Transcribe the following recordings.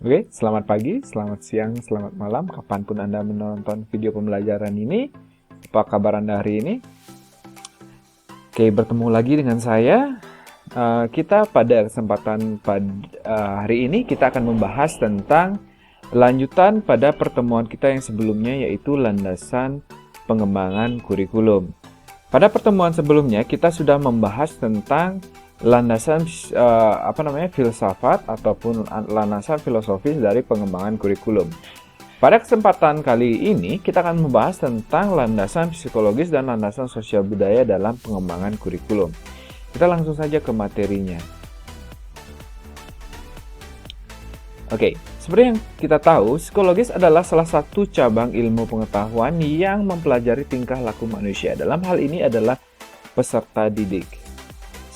Oke, selamat pagi, selamat siang, selamat malam, kapanpun Anda menonton video pembelajaran ini. Apa kabar Anda hari ini? Oke, bertemu lagi dengan saya. Kita pada kesempatan hari ini kita akan membahas tentang lanjutan pada pertemuan kita yang sebelumnya, yaitu landasan pengembangan kurikulum. Pada pertemuan sebelumnya kita sudah membahas tentang landasan filsafat ataupun landasan filosofis dari pengembangan kurikulum. Pada kesempatan kali ini kita akan membahas tentang landasan psikologis dan landasan sosial budaya dalam pengembangan kurikulum. Kita langsung saja ke materinya. Oke, seperti yang kita tahu, psikologis adalah salah satu cabang ilmu pengetahuan yang mempelajari tingkah laku manusia. Dalam hal ini adalah peserta didik.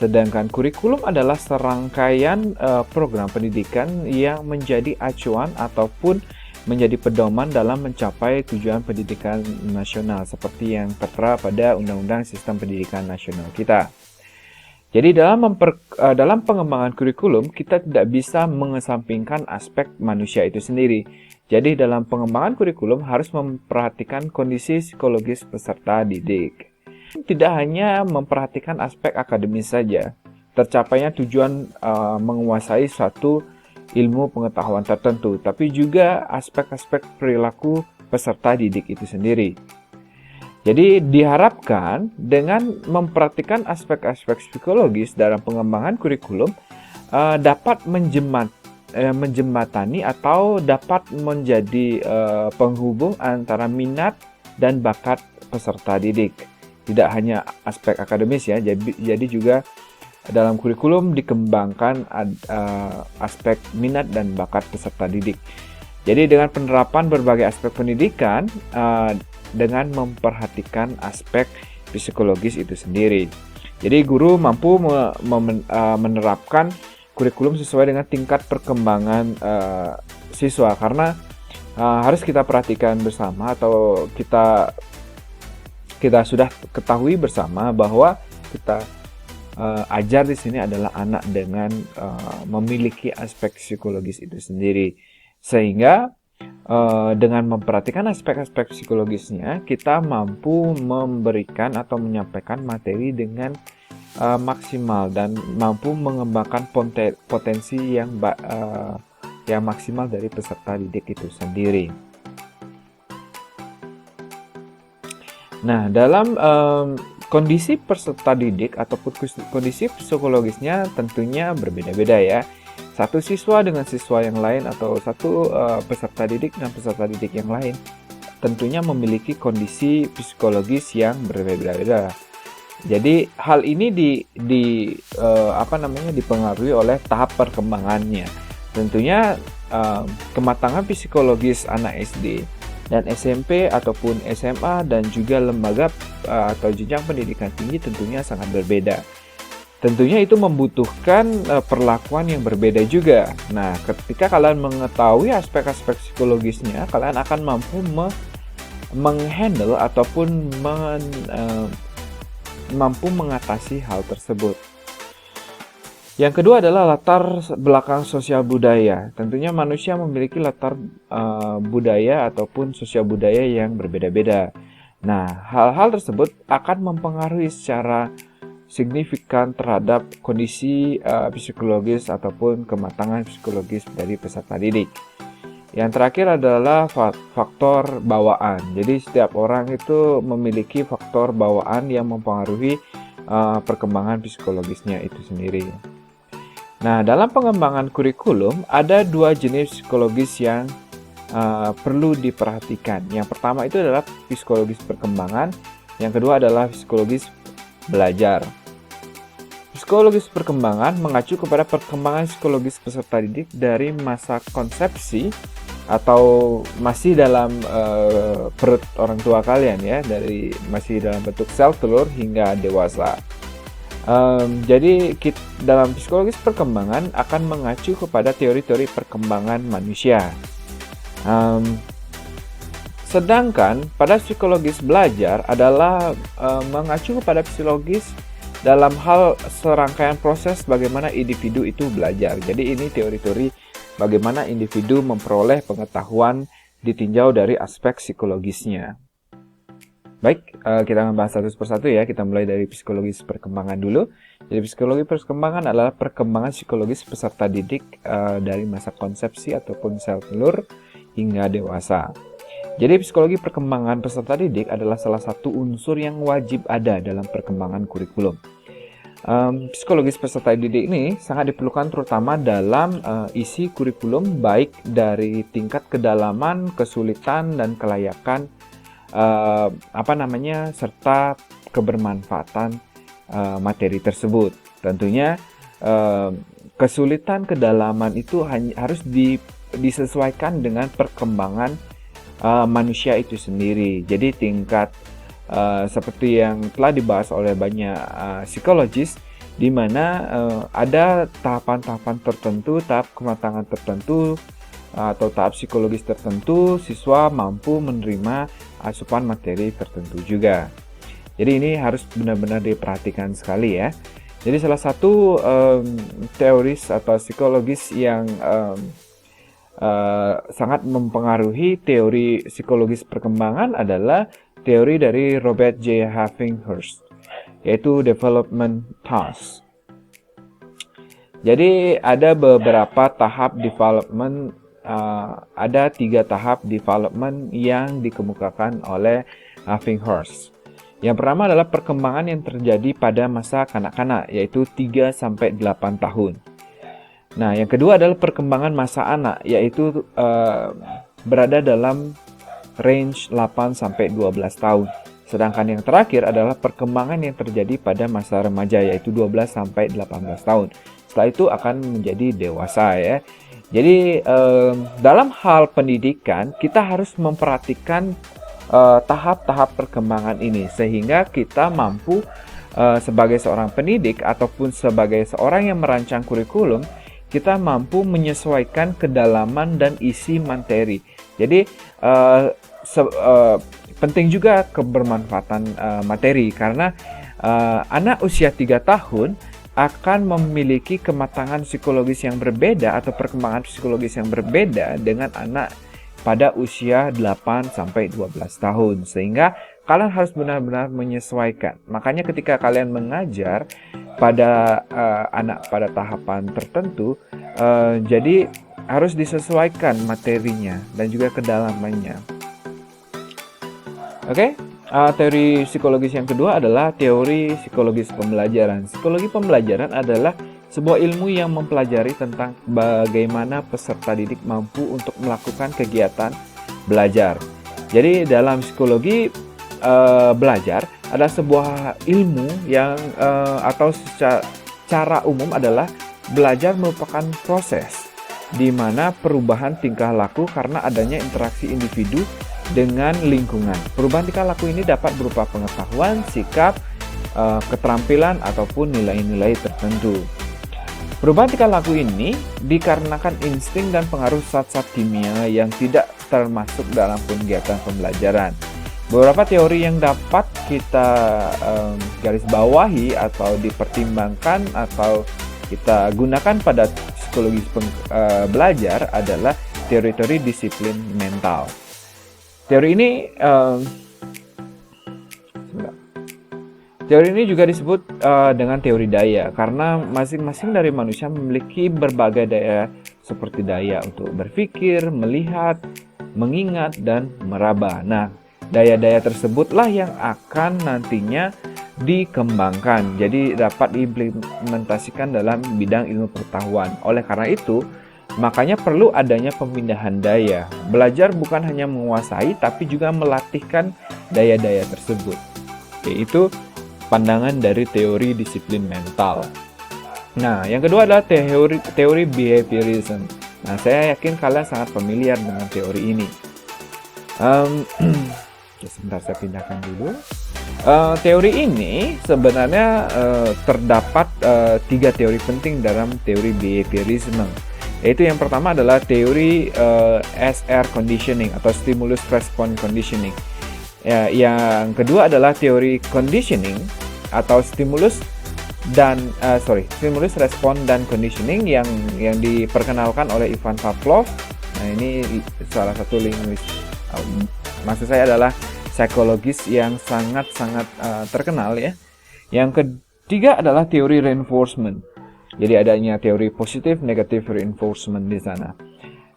Sedangkan kurikulum adalah serangkaian program pendidikan yang menjadi acuan ataupun menjadi pedoman dalam mencapai tujuan pendidikan nasional seperti yang tertera pada Undang-Undang Sistem Pendidikan Nasional kita. Jadi dalam pengembangan kurikulum kita tidak bisa mengesampingkan aspek manusia itu sendiri. Jadi dalam pengembangan kurikulum harus memperhatikan kondisi psikologis peserta didik. Tidak hanya memperhatikan aspek akademis saja, tercapainya tujuan menguasai suatu ilmu pengetahuan tertentu, tapi juga aspek-aspek perilaku peserta didik itu sendiri. Jadi diharapkan dengan memperhatikan aspek-aspek psikologis dalam pengembangan kurikulum dapat menjembatani atau dapat menjadi penghubung antara minat dan bakat peserta didik. Tidak hanya aspek akademis ya, jadi juga dalam kurikulum dikembangkan aspek minat dan bakat peserta didik. Jadi dengan penerapan berbagai aspek pendidikan dengan memperhatikan aspek psikologis itu sendiri. Jadi guru mampu menerapkan kurikulum sesuai dengan tingkat perkembangan siswa, karena harus kita perhatikan bersama atau kita sudah ketahui bersama bahwa kita ajar di sini adalah anak dengan memiliki aspek psikologis itu sendiri, sehingga dengan memperhatikan aspek-aspek psikologisnya kita mampu memberikan atau menyampaikan materi dengan maksimal dan mampu mengembangkan potensi yang maksimal dari peserta didik itu sendiri. Nah, dalam kondisi peserta didik ataupun kondisi psikologisnya tentunya berbeda-beda ya. Satu siswa dengan siswa yang lain atau satu peserta didik dengan peserta didik yang lain tentunya memiliki kondisi psikologis yang berbeda-beda. Jadi hal ini dipengaruhi oleh tahap perkembangannya. Tentunya kematangan psikologis anak SD dan SMP ataupun SMA dan juga lembaga atau jenjang pendidikan tinggi tentunya sangat berbeda. Tentunya itu membutuhkan perlakuan yang berbeda juga. Nah, ketika kalian mengetahui aspek-aspek psikologisnya, kalian akan mampu menghandle ataupun mampu mengatasi hal tersebut. Yang kedua adalah latar belakang sosial budaya. Tentunya manusia memiliki latar budaya ataupun sosial budaya yang berbeda-beda. Nah, hal-hal tersebut akan mempengaruhi secara signifikan terhadap kondisi psikologis ataupun kematangan psikologis dari peserta didik. Yang terakhir adalah faktor bawaan. Jadi setiap orang itu memiliki faktor bawaan yang mempengaruhi perkembangan psikologisnya itu sendiri. Nah, dalam pengembangan kurikulum ada dua jenis psikologis yang perlu diperhatikan. Yang pertama itu adalah psikologis perkembangan, yang kedua adalah psikologis belajar. Psikologis perkembangan mengacu kepada perkembangan psikologis peserta didik dari masa konsepsi atau masih dalam perut orang tua kalian ya, masih dalam bentuk sel telur hingga dewasa. Jadi dalam psikologis perkembangan akan mengacu kepada teori-teori perkembangan manusia. Sedangkan pada psikologis belajar adalah mengacu kepada psikologis dalam hal serangkaian proses bagaimana individu itu belajar. Jadi ini teori-teori bagaimana individu memperoleh pengetahuan ditinjau dari aspek psikologisnya. Baik, kita membahas satu persatu ya. Kita mulai dari psikologis perkembangan dulu. Jadi psikologi perkembangan adalah perkembangan psikologis peserta didik dari masa konsepsi ataupun sel telur hingga dewasa. Jadi psikologi perkembangan peserta didik adalah salah satu unsur yang wajib ada dalam perkembangan kurikulum. Psikologis peserta didik ini sangat diperlukan terutama dalam isi kurikulum, baik dari tingkat kedalaman, kesulitan, dan kelayakan serta kebermanfaatan materi tersebut. Tentunya kesulitan kedalaman itu harus disesuaikan dengan perkembangan manusia itu sendiri. Jadi tingkat seperti yang telah dibahas oleh banyak psikologis, di mana ada tahapan-tahapan tertentu, tahap kematangan tertentu atau tahap psikologis tertentu, siswa mampu menerima asupan materi tertentu juga. Jadi ini harus benar-benar diperhatikan sekali ya. Jadi salah satu teoris atau psikologis yang sangat mempengaruhi teori psikologis perkembangan adalah teori dari Robert J. Havinghurst, yaitu development task. Jadi ada beberapa tahap development. Ada 3 tahap development yang dikemukakan oleh Havinghurst. Yang pertama adalah perkembangan yang terjadi pada masa kanak-kanak, yaitu 3-8 tahun. Nah, yang kedua adalah perkembangan masa anak, yaitu berada dalam range 8-12 tahun. Sedangkan yang terakhir adalah perkembangan yang terjadi pada masa remaja, yaitu 12-18 tahun. Setelah itu akan menjadi dewasa ya. Jadi dalam hal pendidikan kita harus memperhatikan tahap-tahap perkembangan ini sehingga kita mampu sebagai seorang pendidik ataupun sebagai seorang yang merancang kurikulum, kita mampu menyesuaikan kedalaman dan isi materi. Jadi penting juga kebermanfaatan materi karena anak usia 3 tahun akan memiliki kematangan psikologis yang berbeda atau perkembangan psikologis yang berbeda dengan anak pada usia 8-12 tahun. Sehingga kalian harus benar-benar menyesuaikan. Makanya ketika kalian mengajar pada anak pada tahapan tertentu, jadi harus disesuaikan materinya dan juga kedalamannya. Oke? Teori psikologis yang kedua adalah teori psikologis pembelajaran. Psikologi pembelajaran adalah sebuah ilmu yang mempelajari tentang bagaimana peserta didik mampu untuk melakukan kegiatan belajar. Jadi dalam psikologi belajar ada sebuah ilmu yang atau secara umum adalah belajar merupakan proses di mana perubahan tingkah laku karena adanya interaksi individu dengan lingkungan. Perubahan tingkah laku ini dapat berupa pengetahuan, sikap, keterampilan, ataupun nilai-nilai tertentu. Perubahan tingkah laku ini dikarenakan insting dan pengaruh zat-zat kimia yang tidak termasuk dalam kegiatan pembelajaran. Beberapa teori yang dapat kita garis bawahi atau dipertimbangkan atau kita gunakan pada psikologi belajar adalah teori-teori disiplin mental. Teori ini juga disebut dengan teori daya karena masing-masing dari manusia memiliki berbagai daya seperti daya untuk berpikir, melihat, mengingat, dan meraba. Nah, daya-daya tersebutlah yang akan nantinya dikembangkan, jadi dapat diimplementasikan dalam bidang ilmu pengetahuan. Oleh karena itu, makanya perlu adanya pemindahan daya. Belajar bukan hanya menguasai, tapi juga melatihkan daya-daya tersebut. Yaitu pandangan dari teori disiplin mental. Nah, yang kedua adalah teori behaviorism. Nah, saya yakin kalian sangat familiar dengan teori ini. Sebentar saya pindahkan dulu. Teori ini sebenarnya terdapat 3 teori penting dalam teori behaviorism. Yaitu yang pertama adalah teori SR conditioning atau stimulus response conditioning. Ya, yang kedua adalah teori conditioning atau stimulus stimulus respon dan conditioning yang diperkenalkan oleh Ivan Pavlov. Nah, ini salah satu linguis, maksud saya adalah psikologis yang sangat-sangat terkenal ya. Yang ketiga adalah teori reinforcement. Jadi adanya teori positif negatif reinforcement di sana,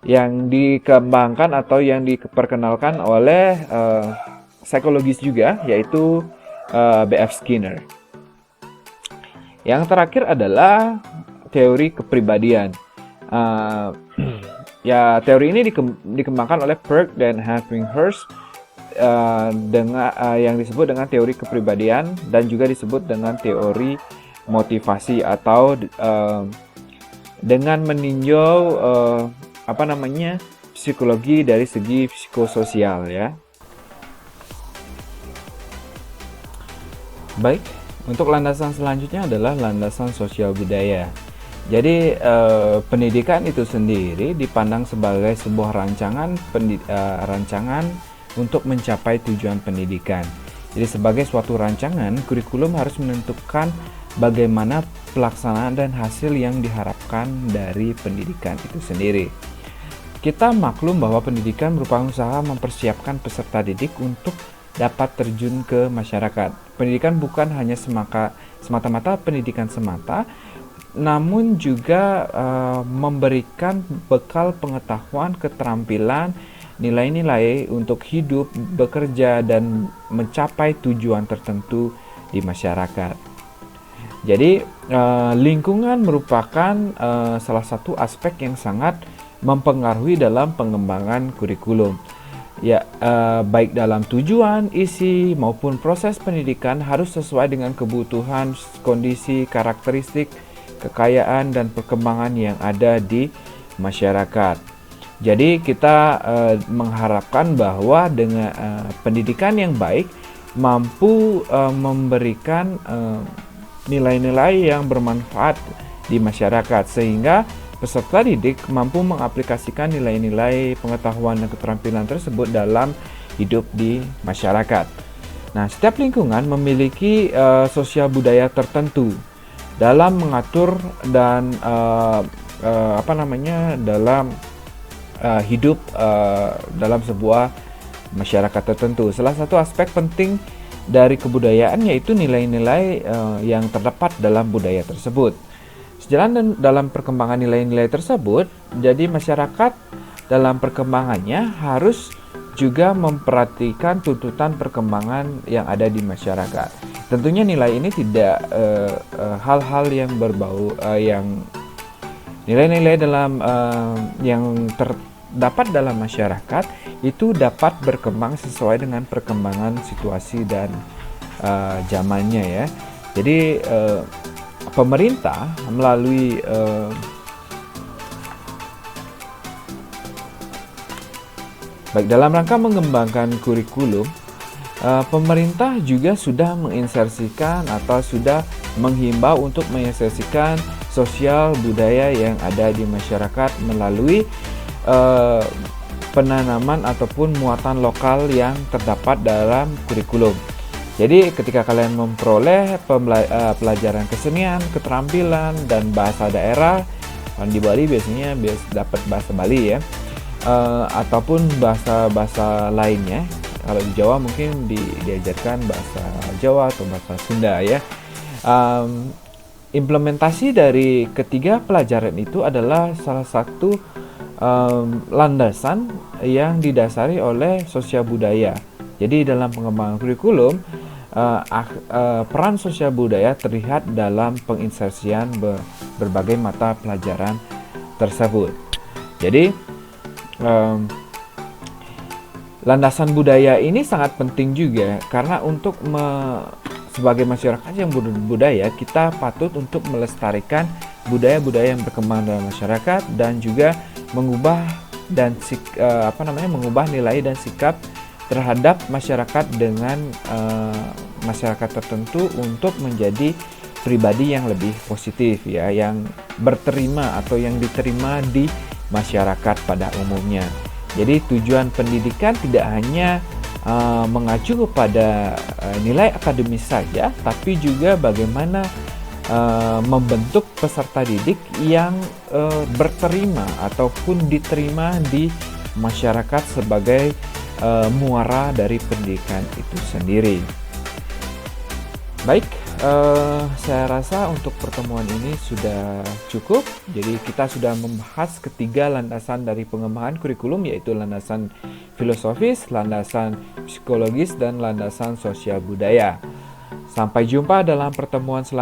yang dikembangkan atau yang diperkenalkan oleh psikologis juga, yaitu B.F. Skinner. Yang terakhir adalah teori kepribadian. Ya, teori ini dikembangkan oleh Perk dan Havinghurst yang disebut dengan teori kepribadian dan juga disebut dengan teori motivasi atau dengan meninjau psikologi dari segi psikososial ya. Baik, untuk landasan selanjutnya adalah landasan sosial budaya. Jadi pendidikan itu sendiri dipandang sebagai sebuah rancangan untuk mencapai tujuan pendidikan. Jadi sebagai suatu rancangan, kurikulum harus menentukan bagaimana pelaksanaan dan hasil yang diharapkan dari pendidikan itu sendiri. Kita maklum bahwa pendidikan merupakan usaha mempersiapkan peserta didik untuk dapat terjun ke masyarakat. Pendidikan bukan hanya semata-mata pendidikan semata, namun juga memberikan bekal pengetahuan, keterampilan, nilai-nilai untuk hidup, bekerja, dan mencapai tujuan tertentu di masyarakat. Jadi lingkungan merupakan salah satu aspek yang sangat mempengaruhi dalam pengembangan kurikulum. Ya, baik dalam tujuan, isi, maupun proses pendidikan harus sesuai dengan kebutuhan, kondisi, karakteristik, kekayaan, dan perkembangan yang ada di masyarakat. Jadi kita mengharapkan bahwa dengan pendidikan yang baik mampu memberikan nilai-nilai yang bermanfaat di masyarakat, sehingga peserta didik mampu mengaplikasikan nilai-nilai pengetahuan dan keterampilan tersebut dalam hidup di masyarakat. Nah, setiap lingkungan memiliki sosial budaya tertentu dalam mengatur dan dalam hidup dalam sebuah masyarakat tertentu. Salah satu aspek penting dari kebudayaan yaitu nilai-nilai yang terdapat dalam budaya tersebut. Sejalan dalam perkembangan nilai-nilai tersebut, jadi masyarakat dalam perkembangannya harus juga memperhatikan tuntutan perkembangan yang ada di masyarakat. Tentunya nilai ini tidak hal-hal yang berbau yang nilai-nilai dalam yang terdapat dalam masyarakat itu dapat berkembang sesuai dengan perkembangan situasi dan zamannya ya. Jadi pemerintah melalui baik dalam rangka mengembangkan kurikulum, pemerintah juga sudah menginsersikan atau sudah menghimbau untuk menginsersikan sosial budaya yang ada di masyarakat melalui penanaman ataupun muatan lokal yang terdapat dalam kurikulum. Jadi ketika kalian memperoleh pelajaran kesenian, keterampilan, dan bahasa daerah, di Bali biasanya dapat bahasa Bali ya, ataupun bahasa-bahasa lainnya. Kalau di Jawa mungkin diajarkan bahasa Jawa atau bahasa Sunda ya. Implementasi dari ketiga pelajaran itu adalah salah satu landasan yang didasari oleh sosial budaya. Jadi dalam pengembangan kurikulum, peran sosial budaya terlihat dalam penginsersian berbagai mata pelajaran tersebut. Jadi landasan budaya ini sangat penting juga karena untuk sebagai masyarakat yang berbudaya, kita patut untuk melestarikan budaya-budaya yang berkembang dalam masyarakat dan juga mengubah nilai dan sikap terhadap masyarakat dengan masyarakat tertentu untuk menjadi pribadi yang lebih positif ya, yang berterima atau yang diterima di masyarakat pada umumnya. Jadi tujuan pendidikan tidak hanya mengacu kepada nilai akademis saja, tapi juga bagaimana membentuk peserta didik yang berterima ataupun diterima di masyarakat sebagai muara dari pendidikan itu sendiri. Baik, saya rasa untuk pertemuan ini sudah cukup. Jadi kita sudah membahas ketiga landasan dari pengembangan kurikulum, yaitu landasan filosofis, landasan psikologis, dan landasan sosial budaya. Sampai jumpa dalam pertemuan selanjutnya.